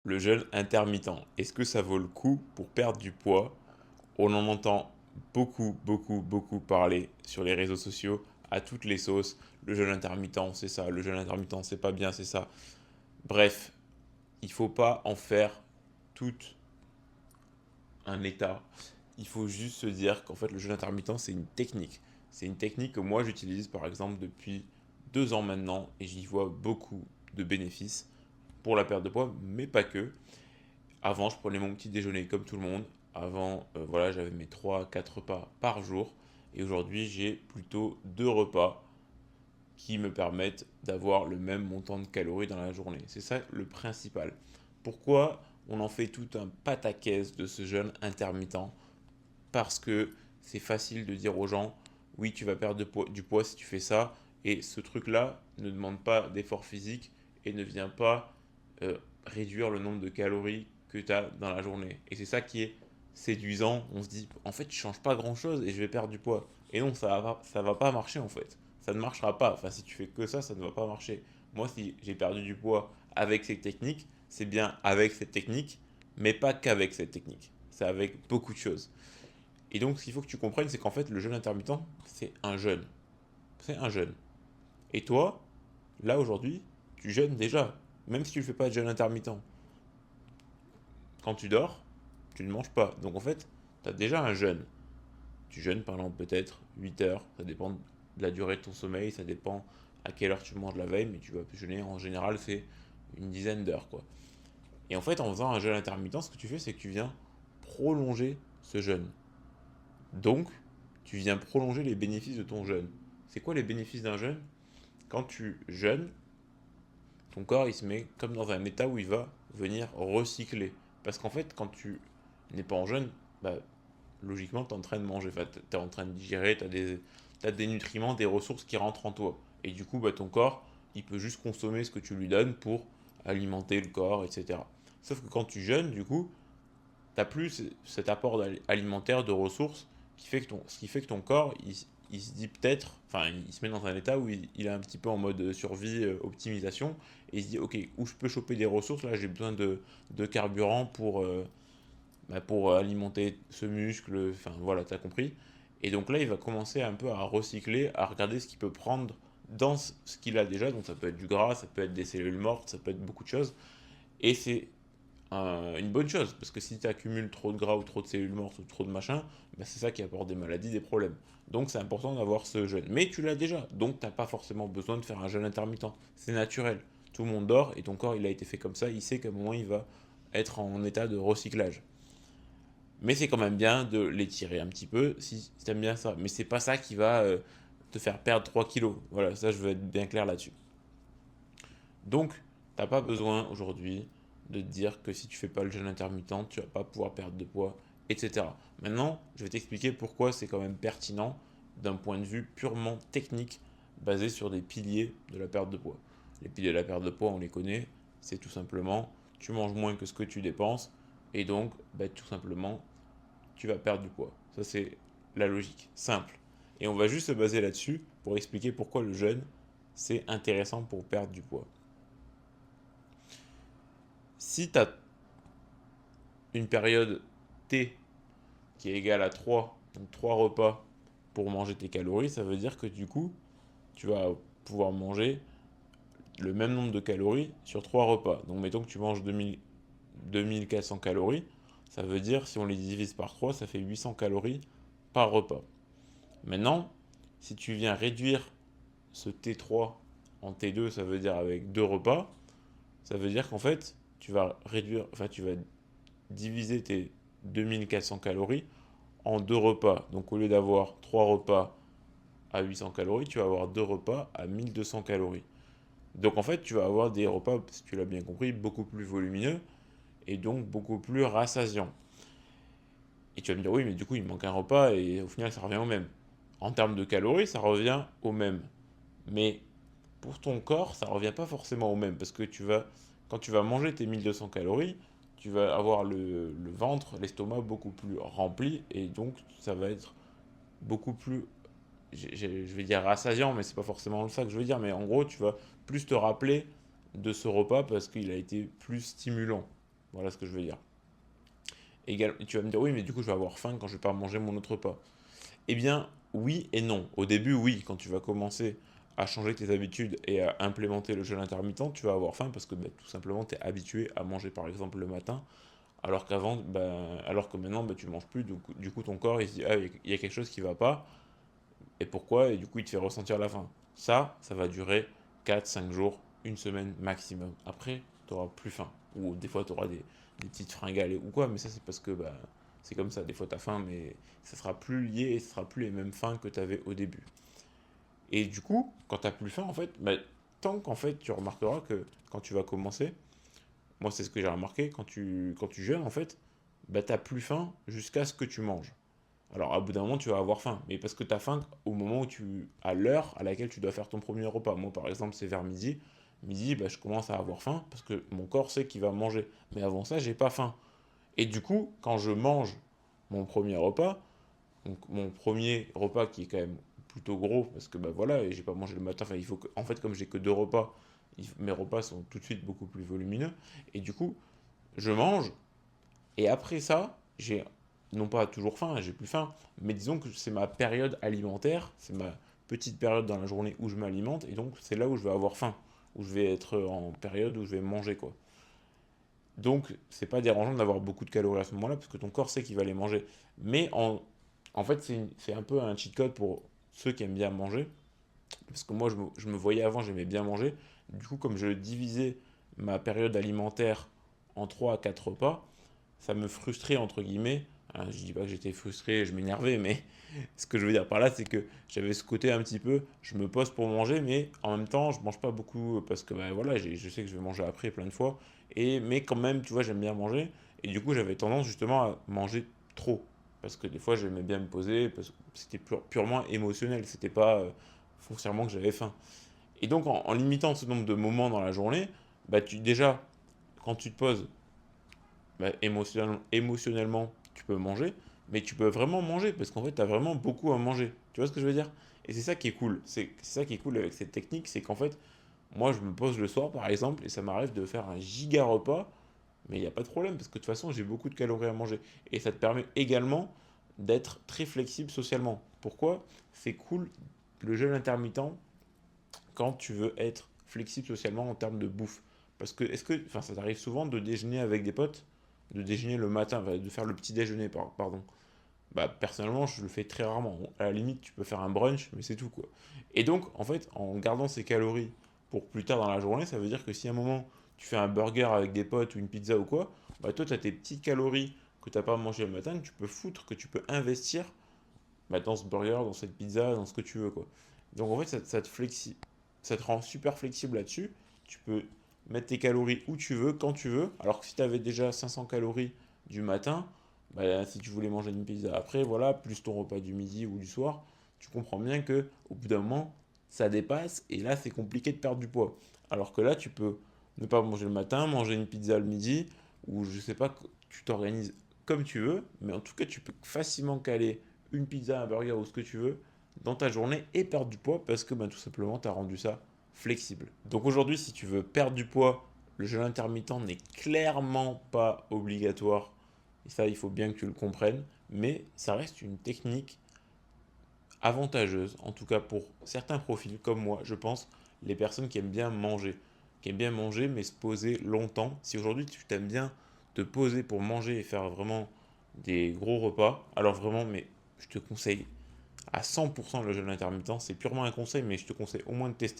Le jeûne intermittent, est-ce que ça vaut le coup pour perdre du poids? On en entend beaucoup, beaucoup, beaucoup parler sur les réseaux sociaux, à toutes les sauces. Le jeûne intermittent, c'est ça. Le jeûne intermittent, c'est pas bien, c'est ça. Bref, il faut pas en faire tout un état. Il faut juste se dire qu'en fait, le jeûne intermittent, c'est une technique. C'est une technique que moi, j'utilise par exemple depuis 2 ans maintenant et j'y vois beaucoup de bénéfices pour la perte de poids, mais pas que. Avant, je prenais mon petit déjeuner comme tout le monde. Avant, voilà, j'avais mes 3 4 repas par jour. Et aujourd'hui, j'ai plutôt 2 repas qui me permettent d'avoir le même montant de calories dans la journée. C'est ça le principal. Pourquoi on en fait tout un pataquès de ce jeûne intermittent? Parce que c'est facile de dire aux gens, oui, tu vas perdre du poids si tu fais ça. Et ce truc-là ne demande pas d'effort physique et ne vient pas réduire le nombre de calories que tu as dans la journée. Et c'est ça qui est séduisant. On se dit, en fait, je change pas grand-chose et je vais perdre du poids. Et non, ça va pas marcher en fait. Ça ne marchera pas. Enfin, si tu fais que ça ne va pas marcher. Moi, si j'ai perdu du poids avec ces techniques, c'est bien avec cette technique, mais pas qu'avec cette technique. C'est avec beaucoup de choses. Et donc, ce qu'il faut que tu comprennes, c'est qu'en fait, le jeûne intermittent, c'est un jeûne. C'est un jeûne. Et toi, là aujourd'hui, tu jeûnes déjà, même si tu ne fais pas de jeûne intermittent. Quand tu dors, tu ne manges pas. Donc en fait, tu as déjà un jeûne. Tu jeûnes pendant peut-être 8 heures, ça dépend de la durée de ton sommeil, ça dépend à quelle heure tu manges la veille, mais tu vas jeûner en général, c'est une dizaine d'heures quoi. Et en fait, en faisant un jeûne intermittent, ce que tu fais, c'est que tu viens prolonger ce jeûne. Donc, tu viens prolonger les bénéfices de ton jeûne. C'est quoi les bénéfices d'un jeûne? Quand tu jeûnes, ton corps il se met comme dans un état où il va venir recycler. Parce qu'en fait, quand tu n'es pas en jeûne, bah, logiquement, tu es en train de manger, enfin, tu es en train de digérer, t'as des nutriments, des ressources qui rentrent en toi. Et du coup, bah, ton corps, il peut juste consommer ce que tu lui donnes pour alimenter le corps, etc. Sauf que quand tu jeûnes, du coup, tu n'as plus cet apport alimentaire de ressources ce qui fait que ton corps, il se dit peut-être, enfin, il se met dans un état où il est un petit peu en mode survie, optimisation, et il se dit, ok, où je peux choper des ressources, là, j'ai besoin de carburant pour alimenter ce muscle, enfin, voilà, tu as compris. Et donc là, il va commencer un peu à recycler, à regarder ce qu'il peut prendre dans ce qu'il a déjà, donc ça peut être du gras, ça peut être des cellules mortes, ça peut être beaucoup de choses, et c'est une bonne chose, parce que si tu accumules trop de gras ou trop de cellules mortes ou trop de machin, bah c'est ça qui apporte des maladies, des problèmes. Donc c'est important d'avoir ce jeûne. Mais tu l'as déjà, donc tu n'as pas forcément besoin de faire un jeûne intermittent. C'est naturel. Tout le monde dort et ton corps il a été fait comme ça, il sait qu'à un moment il va être en état de recyclage. Mais c'est quand même bien de l'étirer un petit peu si tu aimes bien ça. Mais c'est pas ça qui va te faire perdre 3 kilos. Voilà, ça je veux être bien clair là-dessus. Donc, t'as pas besoin aujourd'hui de te dire que si tu fais pas le jeûne intermittent, tu vas pas pouvoir perdre de poids, etc. Maintenant, je vais t'expliquer pourquoi c'est quand même pertinent d'un point de vue purement technique, basé sur des piliers de la perte de poids. Les piliers de la perte de poids, on les connaît, c'est tout simplement tu manges moins que ce que tu dépenses, et donc bah, tout simplement tu vas perdre du poids. Ça c'est la logique, simple. Et on va juste se baser là-dessus pour expliquer pourquoi le jeûne c'est intéressant pour perdre du poids. Si tu as une période T qui est égale à 3, donc 3 repas pour manger tes calories, ça veut dire que du coup, tu vas pouvoir manger le même nombre de calories sur 3 repas. Donc mettons que tu manges 2400 calories, ça veut dire si on les divise par 3, ça fait 800 calories par repas. Maintenant, si tu viens réduire ce T3 en T2, ça veut dire avec 2 repas, ça veut dire qu'en fait, tu vas réduire, enfin tu vas diviser tes 2400 calories en 2 repas. Donc au lieu d'avoir 3 repas à 800 calories, tu vas avoir 2 repas à 1200 calories. Donc en fait, tu vas avoir des repas, si tu l'as bien compris, beaucoup plus volumineux et donc beaucoup plus rassasiants. Et tu vas me dire, oui, mais du coup, il me manque un repas et au final, ça revient au même. En termes de calories, ça revient au même. Mais pour ton corps, ça revient pas forcément au même parce que quand tu vas manger tes 1200 calories, tu vas avoir le ventre, l'estomac beaucoup plus rempli et donc ça va être beaucoup plus, je vais dire rassasiant, mais c'est pas forcément ça que je veux dire, mais en gros, tu vas plus te rappeler de ce repas parce qu'il a été plus stimulant. Voilà ce que je veux dire. Et tu vas me dire, oui, mais du coup, je vais avoir faim quand je vais pas manger mon autre repas. Eh bien, oui et non. Au début, oui, quand tu vas commencer à changer tes habitudes et à implémenter le jeûne intermittent, tu vas avoir faim parce que tout simplement, tu es habitué à manger par exemple le matin, alors que maintenant, tu manges plus. Du coup, ton corps, il se dit, ah, il y a quelque chose qui va pas. Et pourquoi? Et du coup, il te fait ressentir la faim. Ça va durer 4, 5 jours, une semaine maximum. Après, tu n'auras plus faim. Ou des fois, tu auras des petites fringales ou quoi, mais ça, c'est parce que c'est comme ça. Des fois, tu as faim, mais ça sera plus lié et ce sera plus les mêmes faims que tu avais au début. Et du coup, quand tu n'as plus faim, en fait, tant qu'en fait, tu remarqueras que quand tu vas commencer, moi, c'est ce que j'ai remarqué, quand tu jeûnes, en fait, tu n'as plus faim jusqu'à ce que tu manges. Alors, à bout d'un moment, tu vas avoir faim, mais parce que tu as faim au moment à l'heure à laquelle tu dois faire ton premier repas. Moi, par exemple, c'est vers midi. Midi, je commence à avoir faim parce que mon corps sait qu'il va manger. Mais avant ça, j'ai pas faim. Et du coup, quand je mange mon premier repas, donc mon premier repas qui est quand même plutôt gros parce que voilà, et j'ai pas mangé le matin. Enfin, en fait, comme j'ai que 2 repas, mes repas sont tout de suite beaucoup plus volumineux. Et du coup, je mange et après ça, j'ai non pas toujours faim, j'ai plus faim, mais disons que c'est ma période alimentaire, c'est ma petite période dans la journée où je m'alimente, et donc c'est là où je vais avoir faim, où je vais être en période où je vais manger, quoi. Donc c'est pas dérangeant d'avoir beaucoup de calories à ce moment-là, parce que ton corps sait qu'il va les manger. Mais en fait, c'est un peu un cheat code pour ceux qui aiment bien manger, parce que moi je me voyais avant, j'aimais bien manger. Du coup, comme je divisais ma période alimentaire en 3 à 4 repas, ça me frustrait entre guillemets. Je dis pas que j'étais frustré, je m'énervais, mais ce que je veux dire par là, c'est que j'avais ce côté un petit peu, je me pose pour manger, mais en même temps, je mange pas beaucoup parce que voilà, je sais que je vais manger après plein de fois, mais quand même, tu vois, j'aime bien manger, et du coup, j'avais tendance justement à manger trop, parce que des fois, j'aimais bien me poser, parce que c'était purement émotionnel, c'était pas foncièrement que j'avais faim. Et donc, en limitant ce nombre de moments dans la journée, déjà, quand tu te poses, émotionnellement, tu peux manger, mais tu peux vraiment manger parce qu'en fait, tu as vraiment beaucoup à manger. Tu vois ce que je veux dire? Et c'est ça qui est cool. C'est ça qui est cool avec cette technique, c'est qu'en fait, moi, je me pose le soir, par exemple, et ça m'arrive de faire un giga repas, mais il n'y a pas de problème parce que de toute façon, j'ai beaucoup de calories à manger. Et ça te permet également d'être très flexible socialement. Pourquoi? C'est cool le jeûne intermittent quand tu veux être flexible socialement en termes de bouffe. Parce que, enfin, ça t'arrive souvent de déjeuner avec des potes, de déjeuner le matin, de faire le petit déjeuner, pardon. Personnellement, je le fais très rarement. À la limite, tu peux faire un brunch, mais c'est tout, quoi. Et donc, en fait, en gardant ces calories pour plus tard dans la journée, ça veut dire que si à un moment, tu fais un burger avec des potes ou une pizza ou quoi, toi, tu as tes petites calories que tu n'as pas mangé le matin, que tu peux foutre, que tu peux investir dans ce burger, dans cette pizza, dans ce que tu veux, quoi. Donc, en fait, ça te rend super flexible là-dessus. Tu peux mettre tes calories où tu veux, quand tu veux. Alors que si tu avais déjà 500 calories du matin, si tu voulais manger une pizza après, voilà, plus ton repas du midi ou du soir, tu comprends bien que au bout d'un moment, ça dépasse et là, c'est compliqué de perdre du poids. Alors que là, tu peux ne pas manger le matin, manger une pizza le midi, ou je sais pas, tu t'organises comme tu veux, mais en tout cas, tu peux facilement caler une pizza, un burger ou ce que tu veux dans ta journée et perdre du poids parce que tout simplement, tu as rendu ça flexible. Donc aujourd'hui, si tu veux perdre du poids, le jeûne intermittent n'est clairement pas obligatoire. Et ça, il faut bien que tu le comprennes. Mais ça reste une technique avantageuse, en tout cas pour certains profils comme moi, je pense, les personnes qui aiment bien manger. Qui aiment bien manger, mais se poser longtemps. Si aujourd'hui tu t'aimes bien te poser pour manger et faire vraiment des gros repas, alors vraiment, mais je te conseille à 100% le jeûne intermittent. C'est purement un conseil, mais je te conseille au moins de tester.